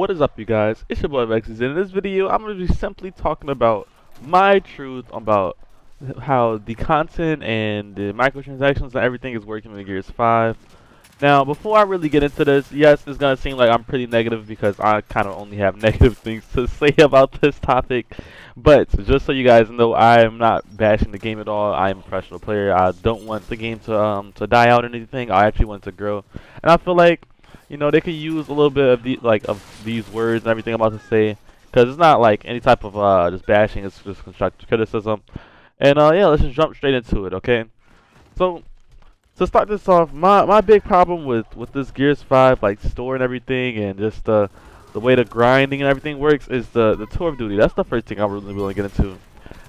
What is up, you guys? It's your boy Avexys, and in this video I'm going to be simply talking about my truth about how the content and the microtransactions and everything is working in Gears 5. Now, before I really get into this, yes, it's going to seem like I'm pretty negative because I kind of only have negative things to say about this topic. But just so you guys know, I am not bashing the game at all. I am a professional player. I don't want the game to die out or anything. I actually want it to grow. And I feel like, you know, they could use a little bit of these words and everything I'm about to say, because it's not like any type of just bashing. It's just constructive criticism. And yeah, let's just jump straight into it, okay? So to start this off, my big problem with this Gears 5 like store and everything, and just the way the grinding and everything works is the tour of duty. That's the first thing I really want to get into.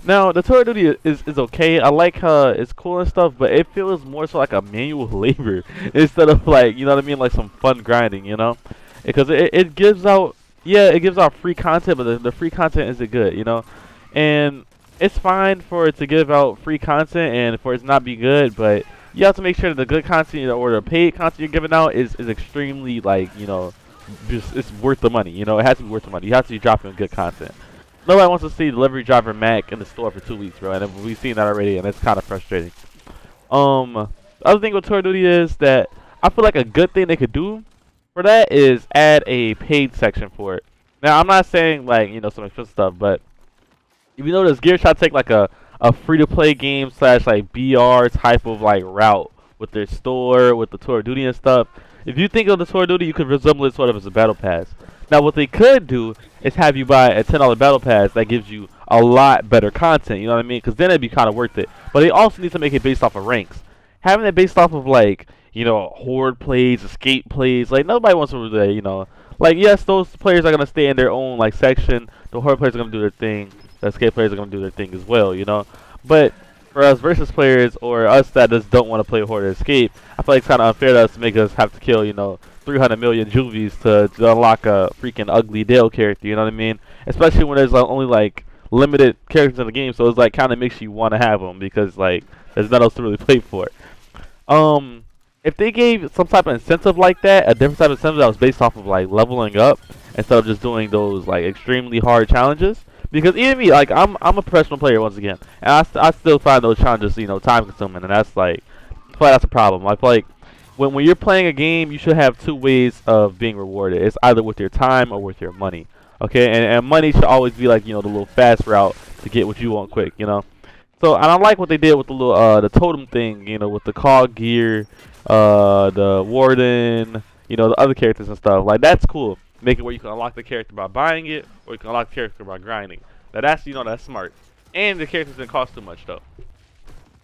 Now, the tour of duty is okay. I like how it's cool and stuff, but it feels more so like a manual labor instead of, like, you know what I mean, like some fun grinding, you know? Because it gives out, yeah, it gives out free content, but the free content isn't good, you know? And it's fine for it to give out free content and for it to not be good, but you have to make sure that the good content or the paid content you're giving out is extremely, like, you know, just it's worth the money, you know? It has to be worth the money. You have to be dropping good content. Nobody wants to see delivery driver Mac in the store for 2 weeks, bro, and we've seen that already, and it's kind of frustrating. The other thing with tour of duty is that I feel like a good thing they could do for that is add a paid section for it. Now, I'm not saying, like, you know, some expensive stuff, but if you notice, Gears try to take like a free-to-play game slash like BR type of like route with their store, with the tour of duty and stuff. If you think of the tour of duty, you could resemble it sort of as a battle pass. Now, what they could do is have you buy a $10 battle pass that gives you a lot better content. You know what I mean? Because then it'd be kind of worth it. But they also need to make it based off of ranks. Having it based off of, like, you know, horde plays, escape plays, like, nobody wants to really, you know, like, yes, those players are gonna stay in their own like section. The horde players are gonna do their thing. The escape players are gonna do their thing as well, you know. But for us versus players, or us that just don't want to play horde or escape, I feel like it's kind of unfair to us to make us have to kill, you know, 300 million juvies to unlock a freaking ugly Dale character, you know what I mean? Especially when there's only like limited characters in the game, so it's like kind of makes you want to have them because like there's nothing else to really play for. If they gave some type of incentive like that, a different type of incentive that was based off of like leveling up instead of just doing those like extremely hard challenges, because even me, like I'm a professional player once again, and I still find those challenges, you know, time consuming, and that's like, I feel like that's a problem. I feel like when you're playing a game, you should have two ways of being rewarded. It's either with your time or with your money. Okay, and money should always be like, you know, the little fast route to get what you want quick, you know. So, and I like what they did with the little the totem thing, you know, with the cog gear, the warden, you know, the other characters and stuff. Like, that's cool. Make it where you can unlock the character by buying it, or you can unlock the character by grinding. Now that's, you know, that's smart. And the characters didn't cost too much though.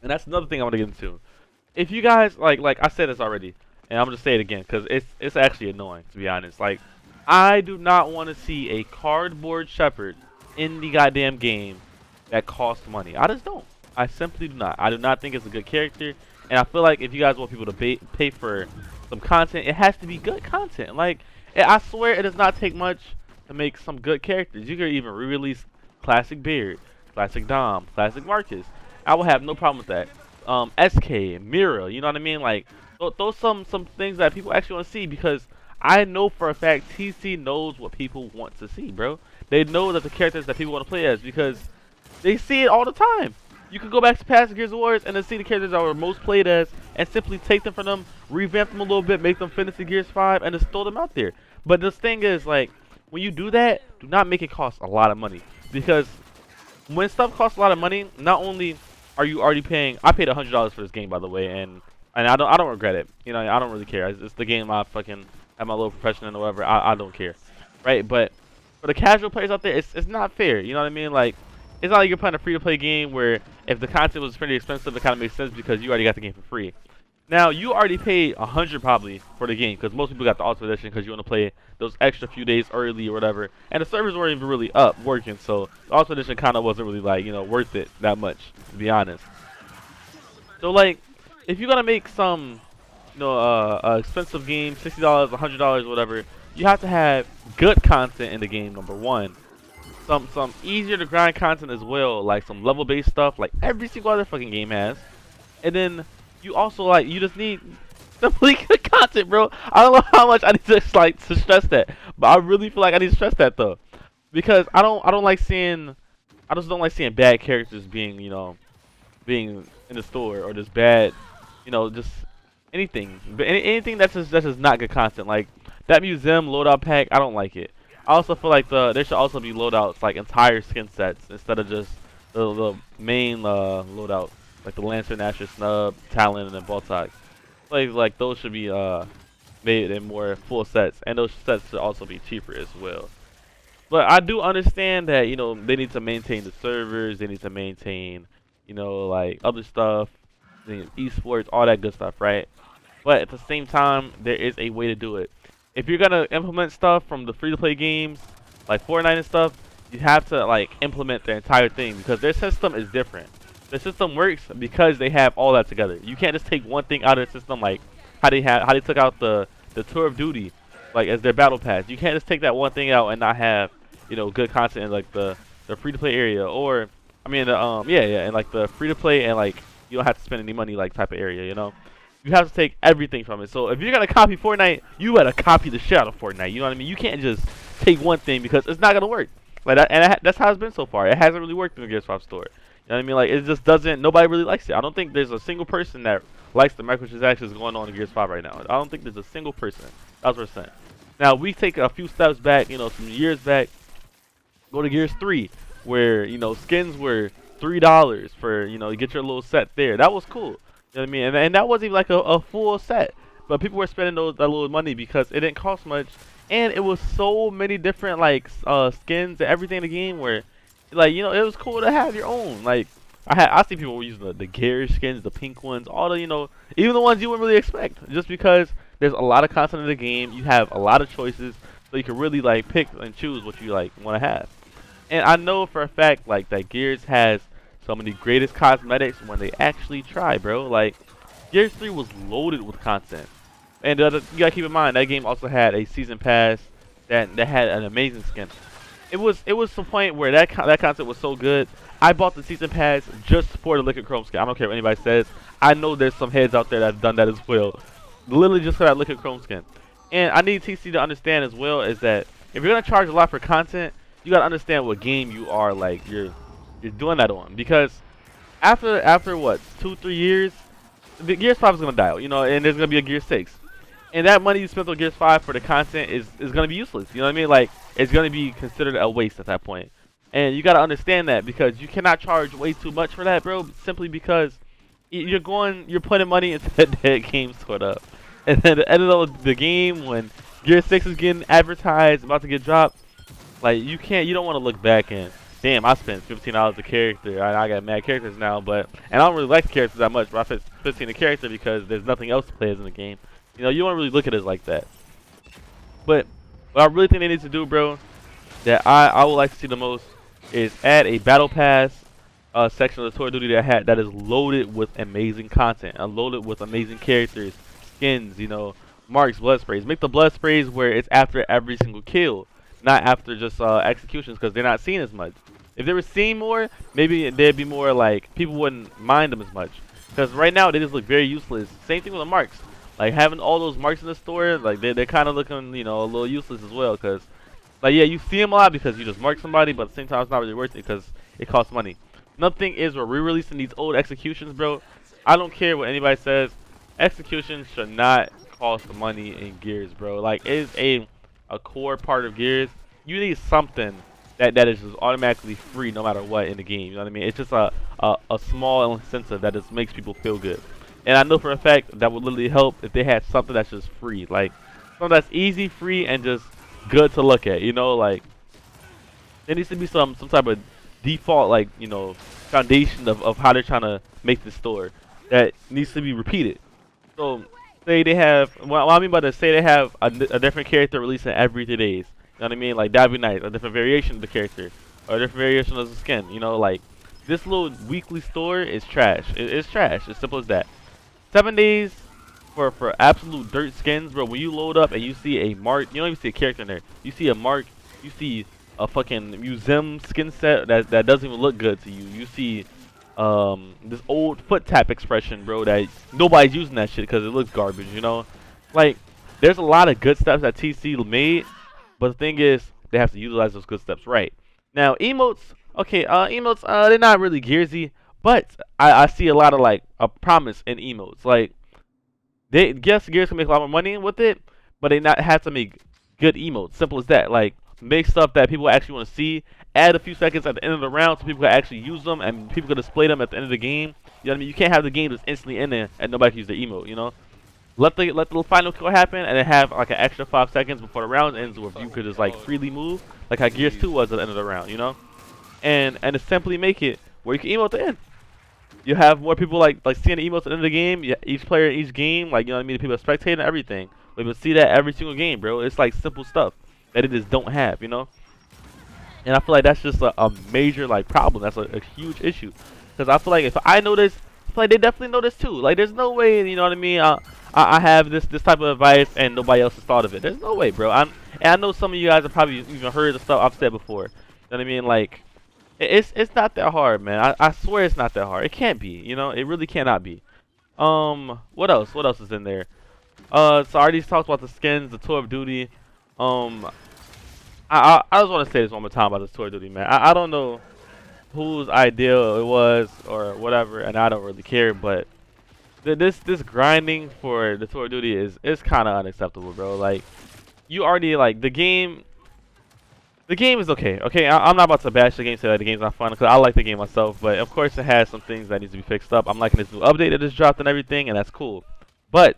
And that's another thing I want to get into. If you guys like I said this already, and I'm gonna say it again because it's actually annoying, to be honest. Like, I do not want to see a cardboard shepherd in the goddamn game that costs money. I just don't. I simply do not. I do not think it's a good character, and I feel like if you guys want people to pay for some content, it has to be good content. Like, I swear it does not take much to make some good characters. You could even re-release Classic Beard, Classic Dom, Classic Marcus. I will have no problem with that. SK, Mira, you know what I mean? Like, those some things that people actually want to see, because I know for a fact TC knows what people want to see, bro. They know that the characters that people want to play as, because they see it all the time. You can go back to past Gears of Wars and then see the characters that were most played as and simply take them from them, revamp them a little bit, make them finish the Gears 5, and just throw them out there. But this thing is, like, when you do that, do not make it cost a lot of money. Because when stuff costs a lot of money, not only are you already paying, I paid $100 for this game, by the way, and I don't regret it. You know, I don't really care. It's the game I fucking have my little profession in or whatever. I don't care, right? But for the casual players out there, it's not fair. You know what I mean? Like, it's not like you're playing a free-to-play game where if the content was pretty expensive, it kind of makes sense because you already got the game for free. Now, you already paid $100 probably for the game, because most people got the Ultimate Edition because you want to play those extra few days early or whatever. And the servers weren't even really up working, so the Ultimate Edition kind of wasn't really, like, you know, worth it that much, to be honest. So, like, if you're gonna make some, you know, expensive game, $60, $100, whatever, you have to have good content in the game. Number one, some easier to grind content as well, like some level-based stuff, like every single other fucking game has. And then you also, like, you just need Simply good content, bro. I don't know how much I need to like to stress that, but I really feel like I need to stress that though, because I don't like seeing, I just don't like seeing bad characters being, you know, being in the store, or just bad, you know, just anything, but anything that's just not good content. Like that museum loadout pack, I don't like it. I also feel like there should also be loadouts like entire skin sets instead of just the main loadout, like the Lancer, Asher, Snub, Talon, and then Baltog. Like those should be made in more full sets, and those sets should also be cheaper as well. But I do understand that, you know, they need to maintain the servers, they need to maintain, you know, like other stuff, esports, all that good stuff, right? But at the same time, there is a way to do it. If you're gonna implement stuff from the free-to-play games, like Fortnite and stuff, you have to like implement the entire thing because their system is different. The system works because they have all that together. You can't just take one thing out of the system, like how they took out the Tour of Duty, like as their battle pass. You can't just take that one thing out and not have, you know, good content in like the free-to-play area, or I mean the and like the free-to-play and like you don't have to spend any money like type of area, you know. You have to take everything from it. So if you're gonna copy Fortnite, you better copy the shit out of Fortnite. You know what I mean? You can't just take one thing because it's not gonna work. Like that, and that's how it's been so far. It hasn't really worked in the Gears 5 store. You know what I mean? Like it just doesn't. Nobody really likes it. I don't think there's a single person that likes the microtransactions going on in Gears 5 right now. I don't think there's a single person. That's what I'm saying. Now we take a few steps back. You know, some years back. Go to Gears 3, where, you know, skins were $3 for, you know, you get your little set there. That was cool. You know what I mean? And that wasn't even like a full set. But people were spending that little money because it didn't cost much. And it was so many different, like, skins and everything in the game where, like, you know, it was cool to have your own. Like, I see people were using the Gears skins, the pink ones, all the, you know, even the ones you wouldn't really expect. Just because there's a lot of content in the game. You have a lot of choices. So you can really, like, pick and choose what you, like, want to have. And I know for a fact, like, that Gears has some of the greatest cosmetics when they actually try, bro. Like, Gears 3 was loaded with content. And you gotta keep in mind, that game also had a season pass that had an amazing skin. It was to the point where that content was so good, I bought the season pass just for the Liquid Chrome skin. I don't care what anybody says. I know there's some heads out there that have done that as well. Literally just for that Liquid Chrome skin. And I need TC to understand as well is that if you're gonna charge a lot for content, you gotta understand what game you are, like, you're doing that on, because after what 2-3 years, the Gears 5 is gonna die out, you know, and there's gonna be a Gears 6, and that money you spent on Gears 5 for the content is gonna be useless. You know what I mean? Like, it's gonna be considered a waste at that point, and you gotta understand that because you cannot charge way too much for that, bro. Simply because you're putting money into that dead game sort of, and then at the end of the game when Gears 6 is getting advertised, about to get dropped. Like, you don't want to look back and, damn, I spent $15 a character. I got mad characters now, and I don't really like the characters that much, but I spent 15 a character because there's nothing else to play as in the game. You know, you don't really look at it like that. But what I really think they need to do, bro, that I would like to see the most is add a battle pass section of the Tour of Duty that is loaded with amazing content, and loaded with amazing characters, skins, you know, marks, blood sprays. Make the blood sprays where it's after every single kill, not after just executions, because they're not seen as much. If they were seen more, maybe they'd be more like, people wouldn't mind them as much. Because right now they just look very useless. Same thing with the marks. Like, having all those marks in the store, like, they're kind of looking, you know, a little useless as well. Because, like, yeah, you see them a lot because you just mark somebody, but at the same time it's not really worth it because it costs money. Another thing is we're re-releasing these old executions, bro. I don't care what anybody says. Executions should not cost money in Gears, bro. Like, it is a core part of Gears. You need something that is just automatically free no matter what in the game. You know what I mean? It's just a small incentive that just makes people feel good. And I know for a fact that would literally help if they had something that's just free. Like, something that's easy, free, and just good to look at. You know, like, there needs to be some type of default, like, you know, foundation of how they're trying to make the store that needs to be repeated. So, say they have, what I mean by that, say they have a different character releasing every 3 days. You know what I mean? Like, that'd be nice. A different variation of the character, or a different variation of the skin. You know, like, this little weekly store is trash. It's trash. It's simple as that. 7 days for absolute dirt skins, bro. When you load up and you see a mark, you don't even see a character in there. You see a mark. You see a fucking museum skin set that doesn't even look good to you. You see this old foot tap expression, bro, that nobody's using that shit because it looks garbage, you know? Like, there's a lot of good steps that TC made, but the thing is, they have to utilize those good steps right. Now, emotes, okay, emotes, they're not really gearsy, but I see a lot of, like, a promise in emotes. Like, Gears can make a lot more money with it, but they not have to make good emotes. Simple as that. Like, make stuff that people actually want to see. Add a few seconds at the end of the round so people can actually use them and people can display them at the end of the game. You know what I mean? You can't have the game just instantly in there and nobody can use the emote. You know? Let the final kill happen and then have like an extra 5 seconds before the round ends where you could just like freely move, like how Gears 2 was at the end of the round. You know? And to simply make it where you can emote at the end. You have more people like seeing the emotes at the end of the game. Each player in each game, like, you know what I mean, people are spectating everything. We will see that every single game, bro. It's like simple stuff that it just don't have, you know. And I feel like that's just a major like problem. That's a huge issue. Because I feel like if I know this, I feel like they definitely know this too. Like, there's no way, you know what I mean. I have this type of advice and nobody else has thought of it. There's no way, bro. And I know some of you guys have probably even heard the stuff I've said before. You know what I mean? Like, it's not that hard, man. I swear it's not that hard. It can't be, you know. It really cannot be. What else? What else is in there? So I already talked about the skins, the tour of duty. I just want to say this one more time about this tour of duty, man. I don't know whose idea it was or whatever, and I don't really care. But this grinding for the tour of duty is kind of unacceptable, bro. Like, you already like the game. The game is okay. Okay, I'm not about to bash the game, say that the game's not fun, because I like the game myself. But of course, it has some things that needs to be fixed up. I'm liking this new update that just dropped and everything, and that's cool. But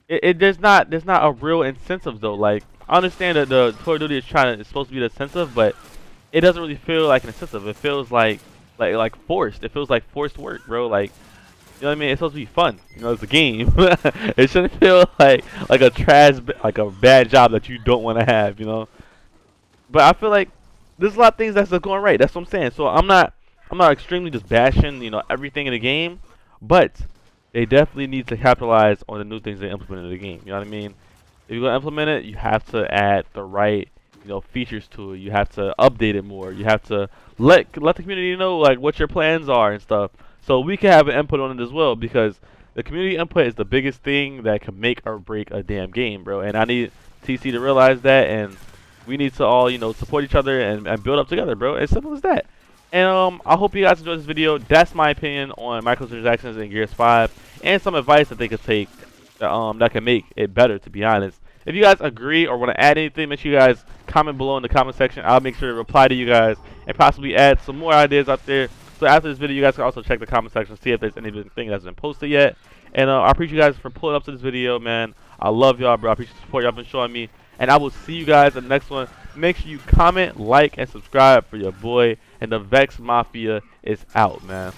there's not a real incentive though. Like, I understand that the Tour of Duty is supposed to be the incentive, but it doesn't really feel like an incentive. It feels like forced. It feels like forced work, bro. Like, you know what I mean? It's supposed to be fun. You know, it's a game. It shouldn't feel like a bad job that you don't want to have. You know. But I feel like there's a lot of things that's going right. That's what I'm saying. So I'm not extremely just bashing, you know, everything in the game, but they definitely need to capitalize on the new things they implement in the game. You know what I mean? If you're gonna implement it, you have to add the right, you know, features to it. You have to update it more. You have to let the community know like what your plans are and stuff, so we can have an input on it as well. Because the community input is the biggest thing that can make or break a damn game, bro. And I need TC to realize that, and we need to all, you know, support each other and build up together, bro. As simple as that. And I hope you guys enjoyed this video. That's my opinion on microtransactions in Gears 5 and some advice that they could take that can make it better, to be honest. If you guys agree or want to add anything, make sure you guys comment below in the comment section. I'll make sure to reply to you guys and possibly add some more ideas out there. So after this video, you guys can also check the comment section, see if there's anything that's been posted yet. And I appreciate you guys for pulling up to this video, man. I love y'all, bro. I appreciate the support y'all been showing me. And I will see you guys in the next one. Make sure you comment, like, and subscribe for your boy. And the Vex Mafia is out, man.